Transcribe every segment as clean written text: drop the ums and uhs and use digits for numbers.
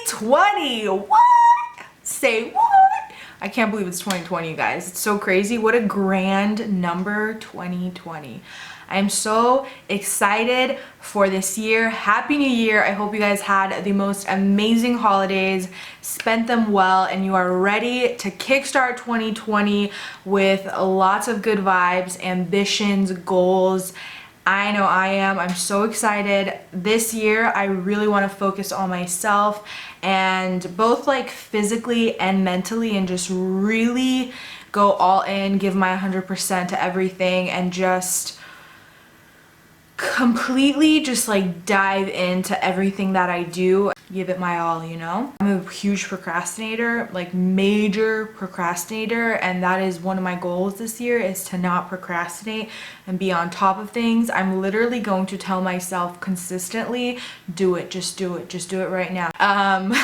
2020! What? Say what? I can't believe it's 2020, you guys. It's so crazy. What a grand number, 2020. I am so excited for this year. Happy New Year. I hope you guys had the most amazing holidays, spent them well, and you are ready to kickstart 2020 with lots of good vibes, ambitions, goals. I know I am. I'm so excited. This year, I really want to focus on myself and both like physically and mentally, and just really go all in, give my 100% to everything, and just completely just like dive into everything that I do, give it my all, you know? I'm a huge procrastinator, like major procrastinator, and that is one of my goals this year, is to not procrastinate and be on top of things. I'm literally going to tell myself consistently, do it, just do it right now.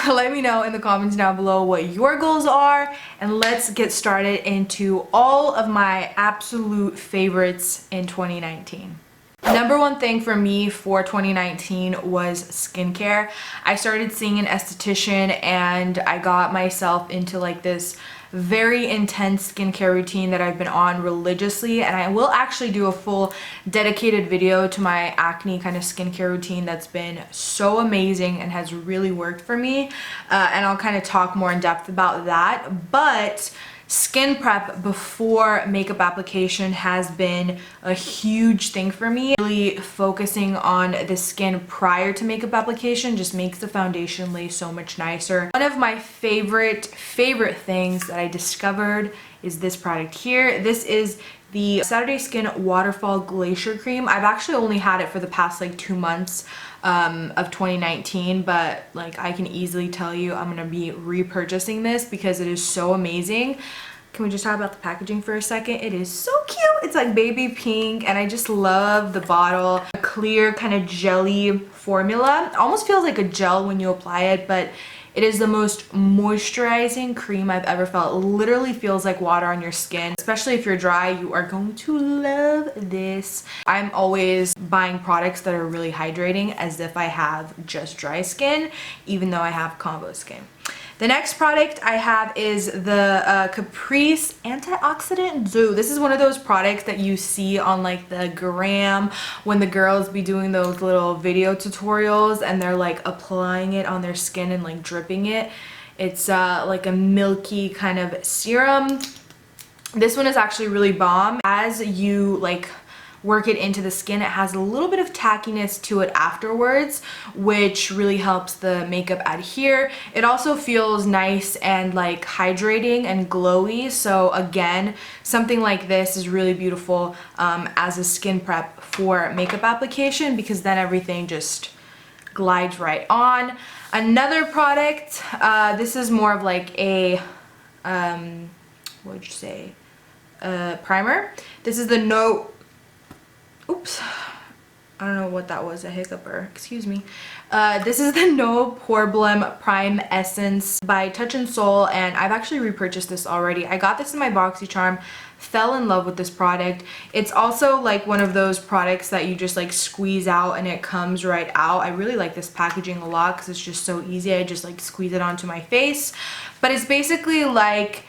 Let me know in the comments down below what your goals are, and let's get started into all of my absolute favorites in 2019. Number one thing for me for 2019 was skincare. I started seeing an esthetician and I got myself into like this very intense skincare routine that I've been on religiously, and I will actually do a full dedicated video to my acne kind of skincare routine that's been so amazing and has really worked for me, and I'll kind of talk more in depth about that. But skin prep before makeup application has been a huge thing for me. Really focusing on the skin prior to makeup application just makes the foundation lay so much nicer. One of my favorite things that I discovered is this product here. This is the Saturday Skin Waterfall Glacier Cream. I've actually only had it for the past like 2 months of 2019, but like I can easily tell you I'm gonna be repurchasing this because it is so amazing. Can we just talk about the packaging for a second? It is so cute. It's like baby pink, and I just love the bottle. A clear kind of jelly formula. It almost feels like a gel when you apply it, but it is the most moisturizing cream I've ever felt. It literally feels like water on your skin. Especially if you're dry, you are going to love this. I'm always buying products that are really hydrating as if I have just dry skin, even though I have combo skin. The next product I have is the Kypris antioxidant dew. This is one of those products that you see on like the gram when the girls be doing those little video tutorials and they're like applying it on their skin and like dripping it. It's like a milky kind of serum. This one is actually really bomb. As you like work it into the skin, it has a little bit of tackiness to it afterwards, which really helps the makeup adhere. It also feels nice and like hydrating and glowy, so again, something like this is really beautiful as a skin prep for makeup application, because then everything just glides right on. Another product, this is more of like a what would you say, primer. This is the oops, I don't know what that was, a hiccuper, excuse me. This is the No Poreblem Prime Essence by Touch and Soul, and I've actually repurchased this already. I got this in my BoxyCharm, fell in love with this product. It's also like one of those products that you just like squeeze out and it comes right out. I really like this packaging a lot because it's just so easy. I just like squeeze it onto my face. But it's basically like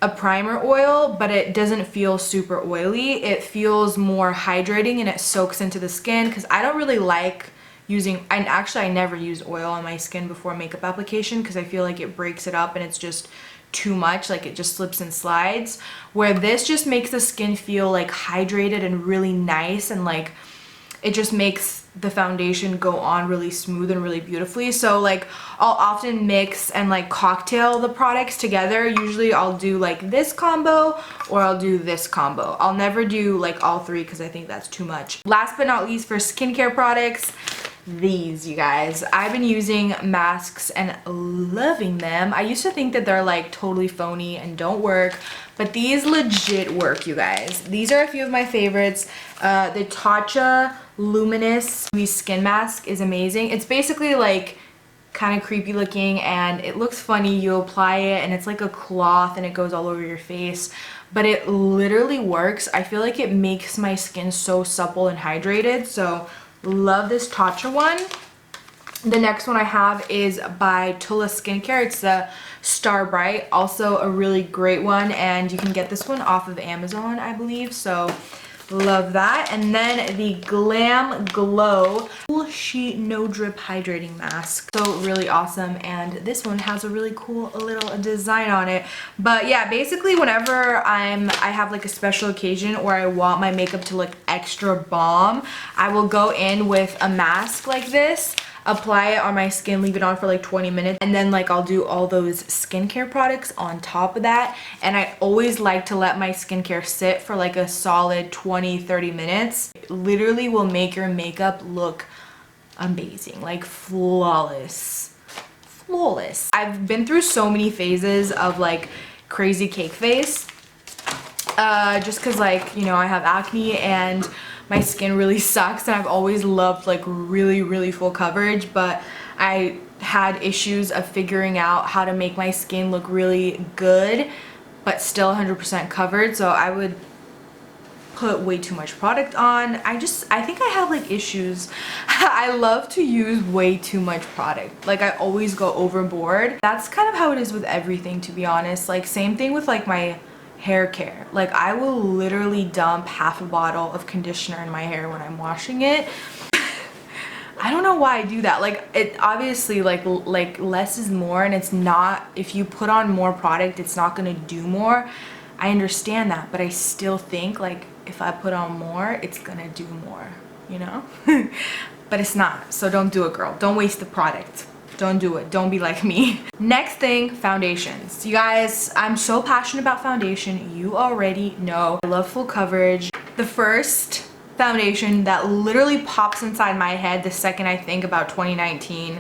a primer oil, but it doesn't feel super oily. It feels more hydrating and it soaks into the skin, because I don't really like using, and actually I never use oil on my skin before makeup application because I feel like it breaks it up and it's just too much, like it just slips and slides, where this just makes the skin feel like hydrated and really nice, and like it just makes the foundation go on really smooth and really beautifully. So like I'll often mix and like cocktail the products together. Usually I'll do like this combo or I'll do this combo. I'll never do like all three because I think that's too much. Last but not least, for skincare products, these, you guys. I've been using masks and loving them. I used to think that they're like totally phony and don't work, but these legit work, you guys. These are a few of my favorites. The Tatcha Luminous Skin Mask is amazing. It's basically like kind of creepy looking and it looks funny. You apply it and it's like a cloth and it goes all over your face, but it literally works. I feel like it makes my skin so supple and hydrated, so love this Tatcha one. The next one I have is by Tula Skincare. It's the Star Bright, also a really great one, and you can get this one off of Amazon, I believe, so love that. And then the Glam Glow Full Sheet No Drip Hydrating Mask. So really awesome, and this one has a really cool little design on it. But yeah, basically whenever I have like a special occasion or I want my makeup to look extra bomb, I will go in with a mask like this, apply it on my skin, leave it on for like 20 minutes, and then like I'll do all those skincare products on top of that. And I always like to let my skincare sit for like a solid 20-30 minutes. It literally will make your makeup look amazing, like flawless. I've been through so many phases of like crazy cake face, just because, like, you know, I have acne and my skin really sucks, and I've always loved like really full coverage, but I had issues of figuring out how to make my skin look really good but still 100% covered. So I would put way too much product on. I think I have like issues. I love to use way too much product. Like I always go overboard. That's kind of how it is with everything, to be honest. Like same thing with like my hair care. Like I will literally dump half a bottle of conditioner in my hair when I'm washing it. I don't know why I do that. Like it obviously like less is more, and it's not, if you put on more product it's not gonna do more. I understand that, but I still think like if I put on more it's gonna do more, you know? But it's not, so don't do it, girl. Don't waste the product. Don't do it. Don't be like me. Next thing, foundations. You guys, I'm so passionate about foundation. You already know. I love full coverage. The first foundation that literally pops inside my head the second I think about 2019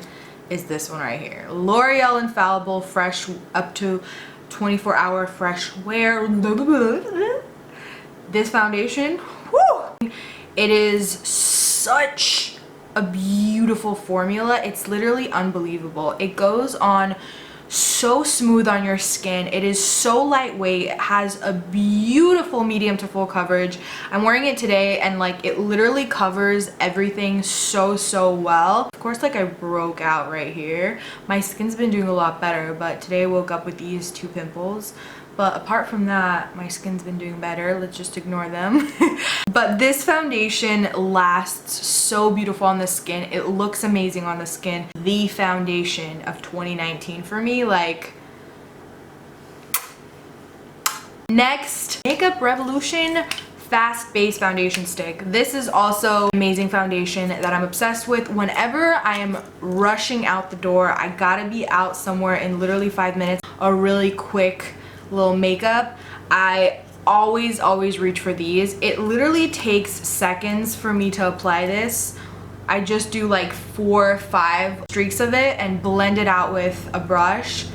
is this one right here. L'Oreal Infallible Fresh up to 24-hour fresh wear. This foundation, whoo! It is such a beautiful formula. It's literally unbelievable. It goes on so smooth on your skin. It is so lightweight. It has a beautiful medium to full coverage. I'm wearing it today and like it literally covers everything so well. Of course, like I broke out right here. My skin's been doing a lot better, but today I woke up with these 2 pimples. But apart from that, my skin's been doing better. Let's just ignore them. But this foundation lasts so beautiful on the skin. It looks amazing on the skin. The foundation of 2019 for me, like. Next, Makeup Revolution Fast Base Foundation Stick. This is also an amazing foundation that I'm obsessed with. Whenever I am rushing out the door, I gotta be out somewhere in literally 5 minutes, a really quick little makeup, I always reach for these. It literally takes seconds for me to apply this. I just do like 4 or 5 streaks of it and blend it out with a brush,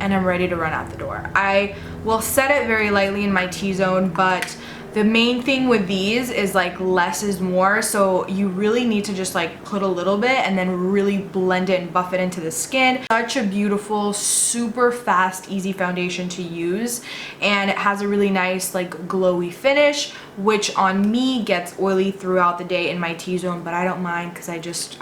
and I'm ready to run out the door. I will set it very lightly in my T-zone, but the main thing with these is like less is more, so you really need to just like put a little bit and then really blend it and buff it into the skin. Such a beautiful, super fast, easy foundation to use, and it has a really nice like glowy finish, which on me gets oily throughout the day in my T-zone, but I don't mind because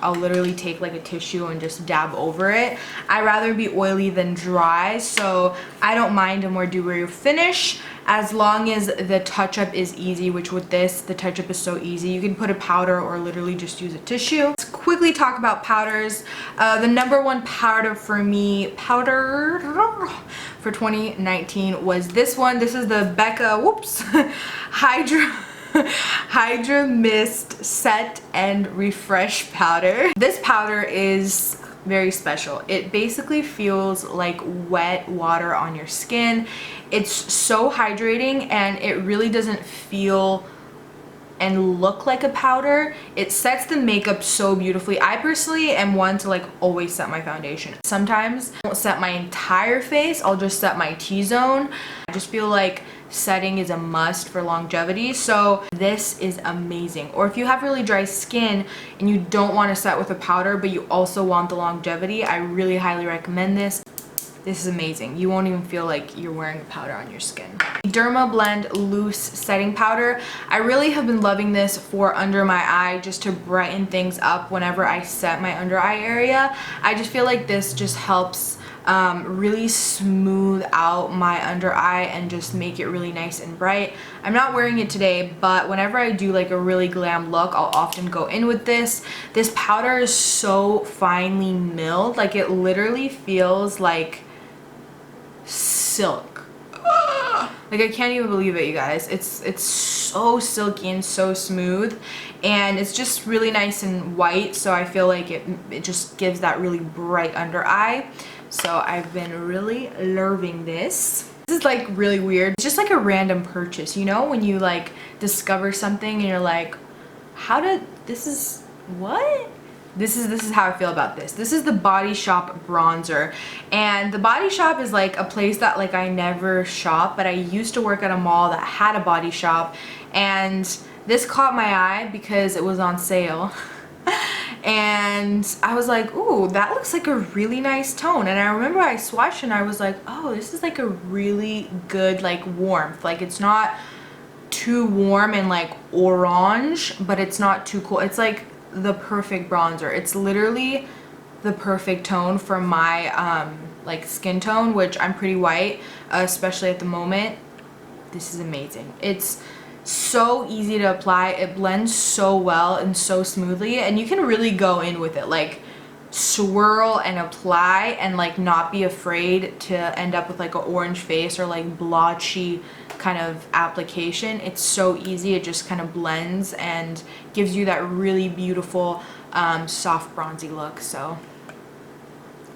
I'll literally take like a tissue and just dab over it. I'd rather be oily than dry, so I don't mind a more dewy finish as long as the touch-up is easy, which with this, the touch-up is so easy. You can put a powder or literally just use a tissue. Let's quickly talk about powders. The number one powder for me, for 2019 was this one. This is the Becca, Hydra Mist Set and Refresh Powder. This powder is very special. It basically feels like wet water on your skin. It's so hydrating, and it really doesn't feel and look like a powder. It sets the makeup so beautifully. I personally am one to like always set my foundation. Sometimes I won't set my entire face, I'll just set my T-zone. I just feel like setting is a must for longevity, so this is amazing. Or if you have really dry skin and you don't want to set with a powder but you also want the longevity, I really highly recommend this. this is amazing. You won't even feel like you're wearing a powder on your skin. Dermablend Loose Setting Powder. I really have been loving this for under my eye, just to brighten things up whenever I set my under eye area. I just feel like this just helps really smooth out my under eye and just make it really nice and bright. I'm not wearing it today, but whenever I do like a really glam look, I'll often go in with this. This powder is so finely milled, like it literally feels like silk. Like I can't even believe it, you guys. It's so silky and so smooth, and it's just really nice and white, so I feel like it just gives that really bright under eye. So I've been really loving this. This is like really weird. It's just like a random purchase, you know, when you like discover something and you're like, how did this is what? This is how I feel about this. This is the Body Shop bronzer, and the Body Shop is like a place that like I never shop, but I used to work at a mall that had a Body Shop, and this caught my eye because it was on sale. And I was like, ooh, that looks like a really nice tone. And I remember I swatched and I was like, oh, this is like a really good like warmth. Like it's not too warm and like orange, but it's not too cool. It's like the perfect bronzer. It's literally the perfect tone for my like skin tone, which I'm pretty white, especially at the moment. This is amazing. It's so easy to apply. It blends so well and so smoothly, and you can really go in with it, like swirl and apply and like not be afraid to end up with like an orange face or like blotchy kind of application. It's so easy. It just kind of blends and gives you that really beautiful soft bronzy look. So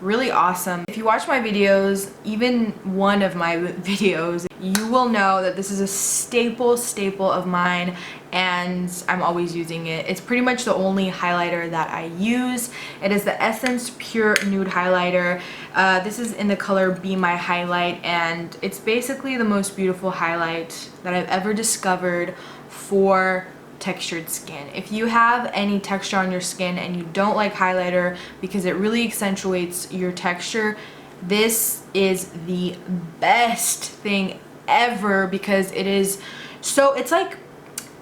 really awesome. If you watch my videos, even one of my videos, you will know that this is a staple of mine, and I'm always using it. It's pretty much the only highlighter that I use. It is the Essence Pure Nude Highlighter. This is in the color Be My Highlight, and it's basically the most beautiful highlight that I've ever discovered for textured skin. If you have any texture on your skin and you don't like highlighter because it really accentuates your texture, this is the best thing ever, because it is so, it's like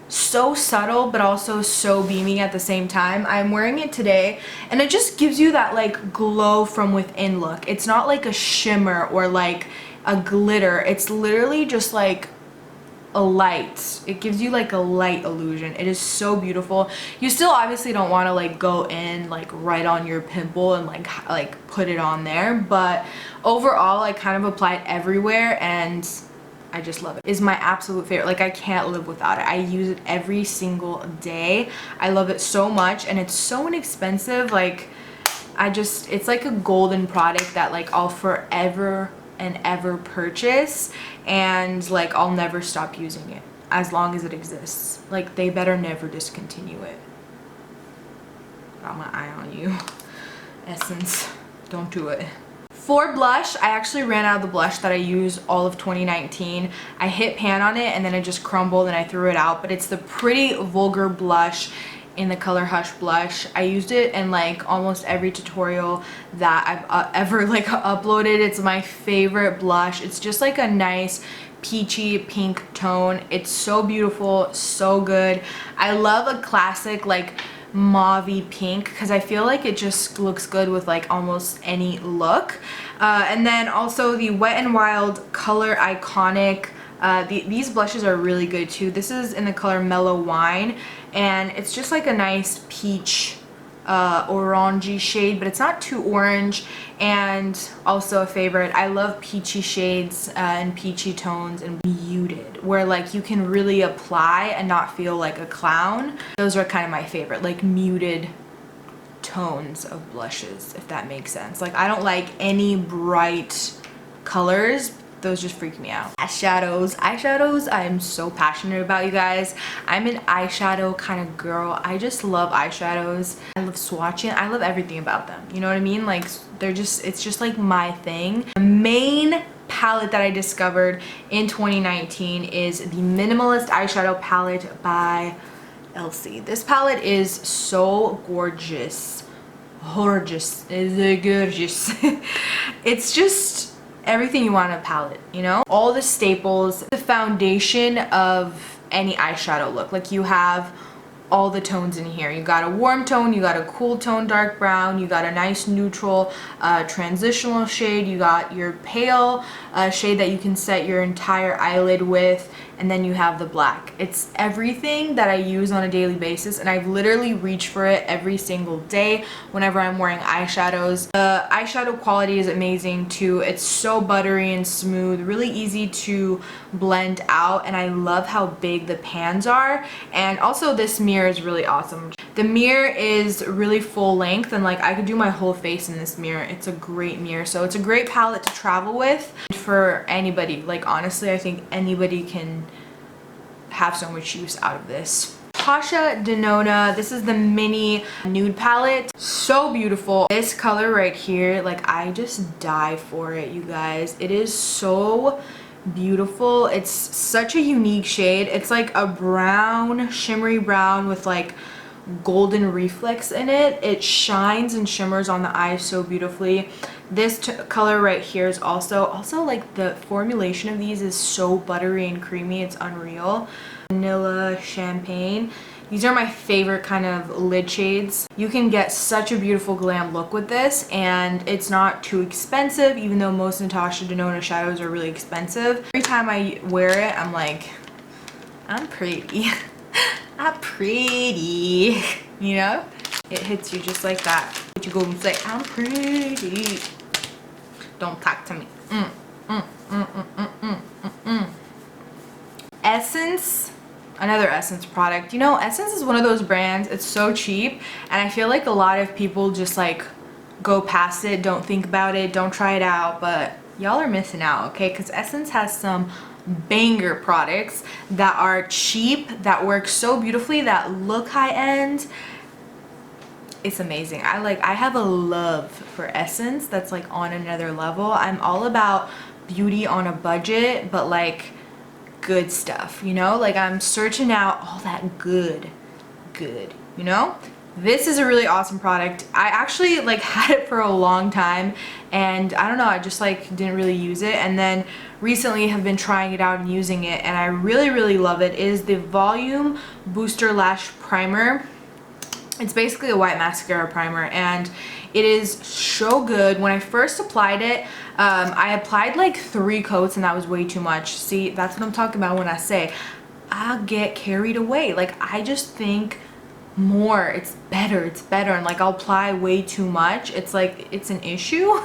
so subtle but also so beaming at the same time. I'm wearing it today and it just gives you that like glow from within look. It's not like a shimmer or like a glitter. It's literally just like a light. It gives you like a light illusion. It is so beautiful. You still obviously don't want to like go in like right on your pimple and like put it on there, but overall I kind of apply it everywhere and I just love it. It's my absolute favorite. Like I can't live without it. I use it every single day. I love it so much, and it's so inexpensive. Like it's like a golden product that like I'll forever and ever purchase, and like I'll never stop using it as long as it exists. Like they better never discontinue it. Got my eye on you. Essence, don't do it. For blush, I actually ran out of the blush that I used all of 2019. I hit pan on it and then it just crumbled and I threw it out, but it's the Pretty Vulgar blush in the color Hush Blush. I used it in like almost every tutorial that I've ever like uploaded. It's my favorite blush. It's just like a nice peachy pink tone. It's so beautiful, so good. I love a classic like mauve-y pink because I feel like it just looks good with like almost any look. And then also the Wet n Wild Color Iconic. These blushes are really good too. This is in the color Mellow Wine, and it's just like a nice peach orangey shade, but it's not too orange. And also a favorite, I love peachy shades and peachy tones and muted, where like you can really apply and not feel like a clown. Those are kind of my favorite, like muted tones of blushes, if that makes sense. Like I don't like any bright colors. Those just freak me out. Eyeshadows, I am so passionate about, you guys. I'm an eyeshadow kind of girl. I just love eyeshadows. I love swatching. I love everything about them. You know what I mean? Like it's just like my thing. The main palette that I discovered in 2019 is the Minimalist Eyeshadow Palette by Elcie. This palette is so gorgeous. Gorgeous. It's just everything you want in a palette, you know? All the staples, the foundation of any eyeshadow look. Like you have all the tones in here. You got a warm tone, you got a cool tone, dark brown, you got a nice neutral transitional shade, you got your pale shade that you can set your entire eyelid with, and then you have the black. It's everything that I use on a daily basis, and I've literally reached for it every single day whenever I'm wearing eyeshadows. The eyeshadow quality is amazing too. It's so buttery and smooth, really easy to blend out, and I love how big the pans are. And also this mirror is really awesome. The mirror is really full length, and like I could do my whole face in this mirror. It's a great mirror. So it's a great palette to travel with for anybody. Like honestly, I think anybody can have so much use out of this. Natasha Denona, this is the mini nude palette. So beautiful. This color right here, like I just die for it, you guys. It is so beautiful. It's such a unique shade. It's like a brown, shimmery brown with like golden reflex in it. It shines and shimmers on the eyes so beautifully. This color right here is also like the formulation of these is so buttery and creamy. It's unreal. Vanilla champagne. These are my favorite kind of lid shades. You can get such a beautiful glam look with this, and it's not too expensive, even though most Natasha Denona shadows are really expensive. Every time I wear it, I'm like, I'm pretty. I'm pretty. You know? It hits you just like that. You go and say, I'm pretty. Don't talk to me. Essence. Another Essence product. You know, Essence is one of those brands, it's so cheap, and I feel like a lot of people just like go past it, don't think about it, don't try it out, but y'all are missing out, okay? Because Essence has some banger products that are cheap, that work so beautifully, that look high-end. It's amazing. I have a love for Essence that's like on another level. I'm all about beauty on a budget, but like good stuff, you know? Like I'm searching out all that good, you know? This is a really awesome product. I actually like had it for a long time, and I don't know, I just like didn't really use it, and then recently have been trying it out and using it, and I really love it. It is the Volume Booster Lash Primer. It's basically a white mascara primer, and it is so good. When I first applied it, I applied like 3 coats, and that was way too much. See, that's what I'm talking about when I say I get carried away. Like I just think more, it's better, and like I'll apply way too much. It's like it's an issue.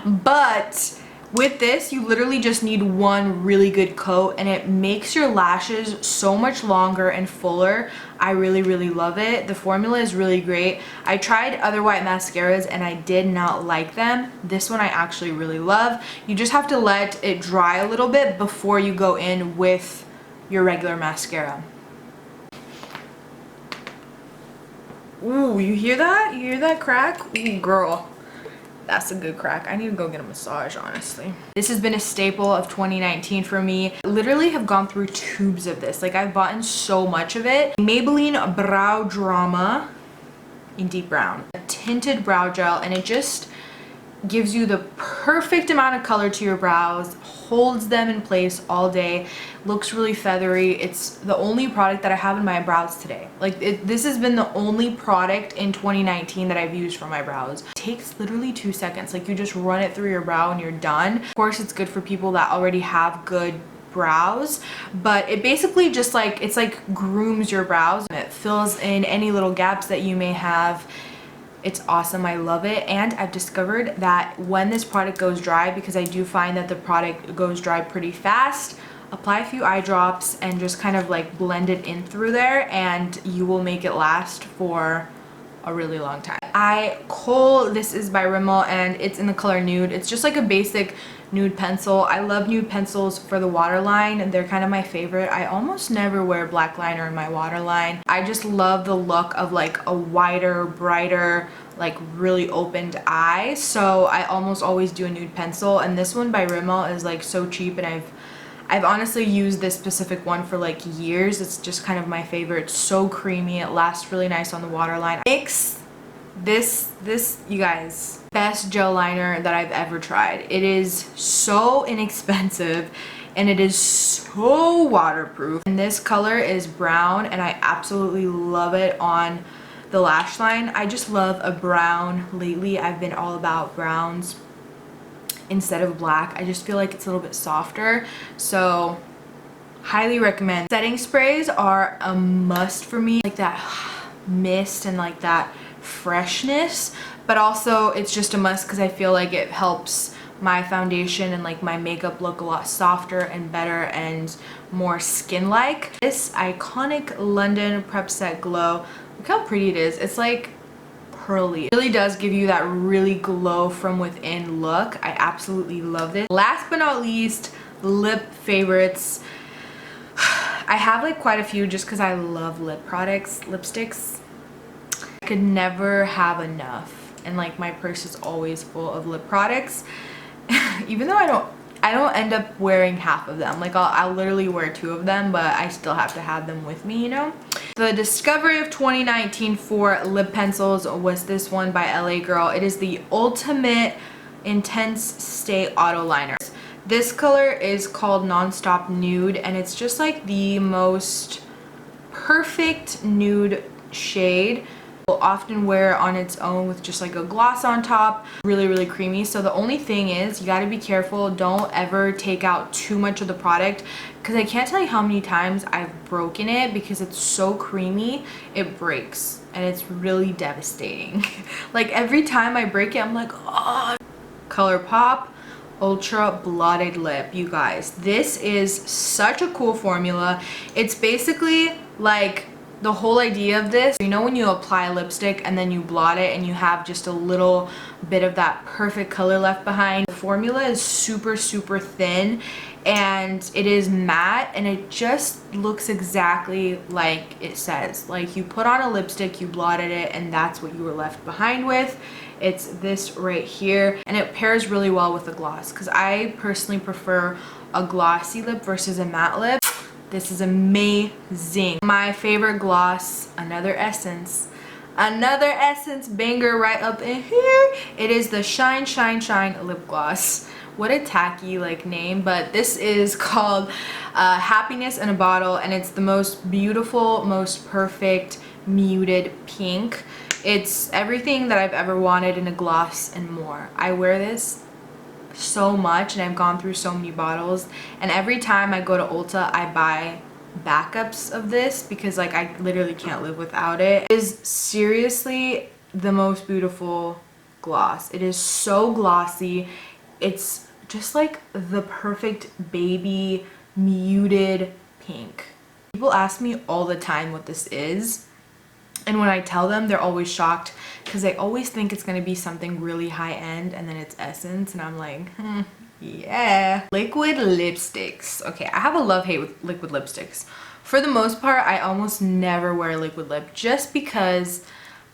But with this, you literally just need one really good coat, and it makes your lashes so much longer and fuller. I really love it. The formula is really great. I tried other white mascaras and I did not like them. This one I actually really love. You just have to let it dry a little bit before you go in with your regular mascara. Ooh, you hear that? You hear that crack? Ooh, girl. That's a good crack. I need to go get a massage, honestly. This has been a staple of 2019 for me. I literally have gone through tubes of this. Like I've bought so much of it. Maybelline Brow Drama in deep brown. A tinted brow gel, and it just gives you the perfect amount of color to your brows, holds them in place all day, looks really feathery. It's the only product that I have in my brows today. Like this has been the only product in 2019 that I've used for my brows. It takes literally 2 seconds. Like you just run it through your brow and you're done. Of course, it's good for people that already have good brows, but it basically just like, it's like grooms your brows. It fills in any little gaps that you may have. It's awesome. I love it. And I've discovered that when this product goes dry, because I do find that the product goes dry pretty fast, apply a few eye drops and just kind of like blend it in through there, and you will make it last for a really long time. Kohl, this is by Rimmel, and it's in the color Nude. It's just like a basic nude pencil. I love nude pencils for the waterline. They're kind of my favorite. I almost never wear black liner in my waterline. I just love the look of like a wider, brighter, like really opened eye. So I almost always do a nude pencil, and this one by Rimmel is like so cheap, and I've honestly used this specific one for like years. It's just kind of my favorite. It's so creamy. It lasts really nice on the waterline. Mix This, you guys, best gel liner that I've ever tried. It is so inexpensive and it is so waterproof. And this color is brown and I absolutely love it on the lash line. I just love a brown. Lately, I've been all about browns instead of black. I just feel like it's a little bit softer. So highly recommend. Setting sprays are a must for me. Like that mist and like that freshness, but also it's just a must because I feel like it helps my foundation and like my makeup look a lot softer and better and more skin-like. This iconic London Prep Set Glow, look how pretty it is. It's like pearly. It really does give you that really glow from within look. I absolutely love this. Last but not least, lip favorites. I have like quite a few just because I love lip products, lipsticks. I could never have enough, and like my purse is always full of lip products. Even though I don't end up wearing half of them. Like I'll literally wear 2 of them, but I still have to have them with me, you know? The discovery of 2019 for lip pencils was this one by LA Girl. It is the Ultimate Intense Stay Auto Liner. This color is called Nonstop Nude, and it's just like the most perfect nude shade. Will often wear on its own with just like a gloss on top. Really creamy. So the only thing is you got to be careful. Don't ever take out too much of the product because I can't tell you how many times I've broken it because it's so creamy it breaks, and it's really devastating. Like every time I break it I'm like, oh. ColourPop Ultra Blotted Lip, you guys. This is such a cool formula. It's basically like the whole idea of this, you know, when you apply lipstick and then you blot it and you have just a little bit of that perfect color left behind. The formula is super thin and it is matte and it just looks exactly like it says. Like you put on a lipstick, you blotted it, and that's what you were left behind with. It's this right here, and it pairs really well with a gloss because I personally prefer a glossy lip versus a matte lip. This is amazing. My favorite gloss, another essence banger right up in here. It is the Shine lip gloss. What a tacky like name, but this is called Happiness in a Bottle, and it's the most beautiful, most perfect muted pink. It's everything that I've ever wanted in a gloss and more. I wear this so much and I've gone through so many bottles, and every time I go to Ulta I buy backups of this because like I literally can't live without it. It is seriously the most beautiful gloss. It is so glossy. It's just like the perfect baby muted pink. People ask me all the time what this is, and when I tell them they're always shocked because they always think it's going to be something really high-end and then it's Essence, and I'm like, yeah. Liquid lipsticks. Okay, I have a love-hate with liquid lipsticks. For the most part, I almost never wear liquid lip just because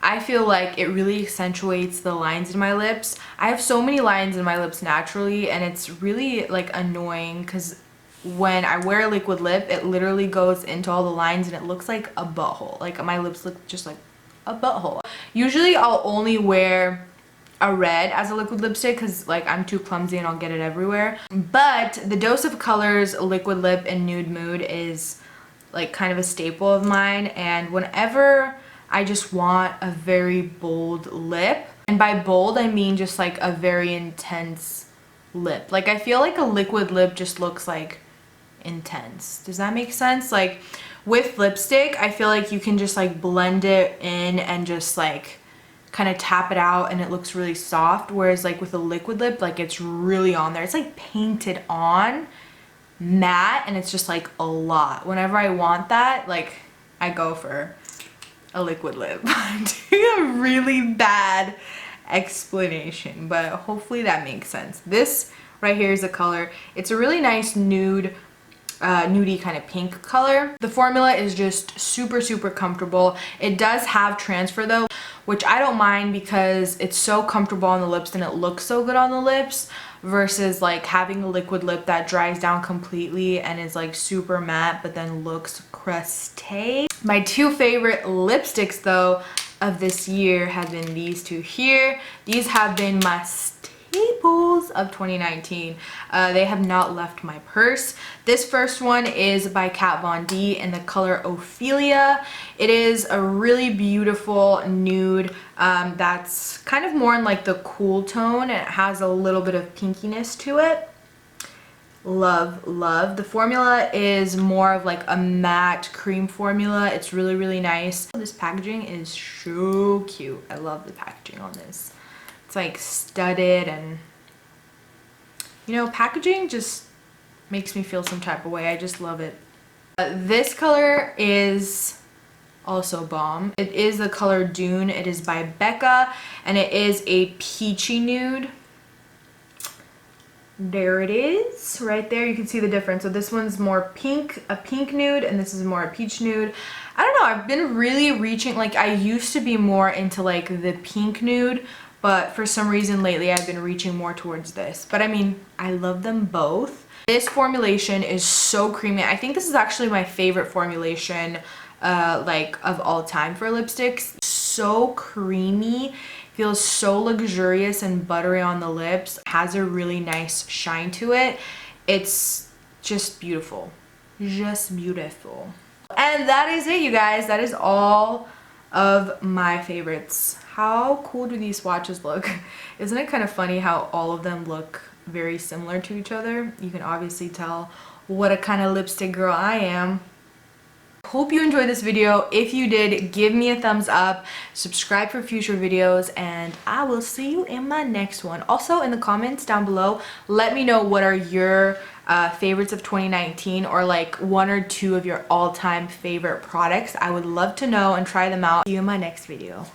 I feel like it really accentuates the lines in my lips. I have so many lines in my lips naturally, and it's really like annoying because when I wear a liquid lip, it literally goes into all the lines and it looks like a butthole. Like my lips look just like a butthole. Usually I'll only wear a red as a liquid lipstick because like I'm too clumsy and I'll get it everywhere. But the Dose of Colors liquid lip in Nude Mood is like kind of a staple of mine, and whenever I just want a very bold lip, and by bold I mean just like a very intense lip. Like I feel like a liquid lip just looks like intense. Does that make sense? Like with lipstick I feel like you can just like blend it in and just like kind of tap it out and it looks really soft, whereas like with a liquid lip, like it's really on there. It's like painted on matte and it's just like a lot. Whenever I want that, like I go for a liquid lip. I'm doing a really bad explanation, but hopefully that makes sense. This right here is a color. It's a really nice nude, nudie kind of pink color. The formula is just super comfortable. It does have transfer though, which I don't mind because it's so comfortable on the lips and it looks so good on the lips, versus like having a liquid lip that dries down completely and is like super matte but then looks crusty. My two favorite lipsticks though of this year have been these two here. These have been my staples of 2019. They have not left my purse. This first one is by Kat Von D in the color Ophelia. It is a really beautiful nude that's kind of more in like the cool tone, and it has a little bit of pinkiness to it. Love, love. The formula is more of like a matte cream formula. It's really, really nice. This packaging is so cute. I love the packaging on this. It's like studded, and you know, packaging just makes me feel some type of way. I just love it. This color is also bomb. It is the color Dune. It is by Becca, and it is a peachy nude. There it is, right there. You can see the difference. So this one's more pink, a pink nude, and this is more a peach nude. I don't know, I've been really reaching, like I used to be more into like the pink nude, but for some reason lately I've been reaching more towards this. But I mean, I love them both. This formulation is so creamy. I think this is actually my favorite formulation like of all time for lipsticks. So creamy. Feels so luxurious and buttery on the lips. Has a really nice shine to it. It's just beautiful. Just beautiful. And that is it, you guys. That is all of my favorites. How cool do these swatches look? Isn't it kind of funny how all of them look very similar to each other? You can obviously tell what a kind of lipstick girl I am. Hope you enjoyed this video. If you did, give me a thumbs up, subscribe for future videos, and I will see you in my next one. Also, in the comments down below, let me know what are your favorites of 2019, or like one or two of your all-time favorite products. I would love to know and try them out. See you in my next video.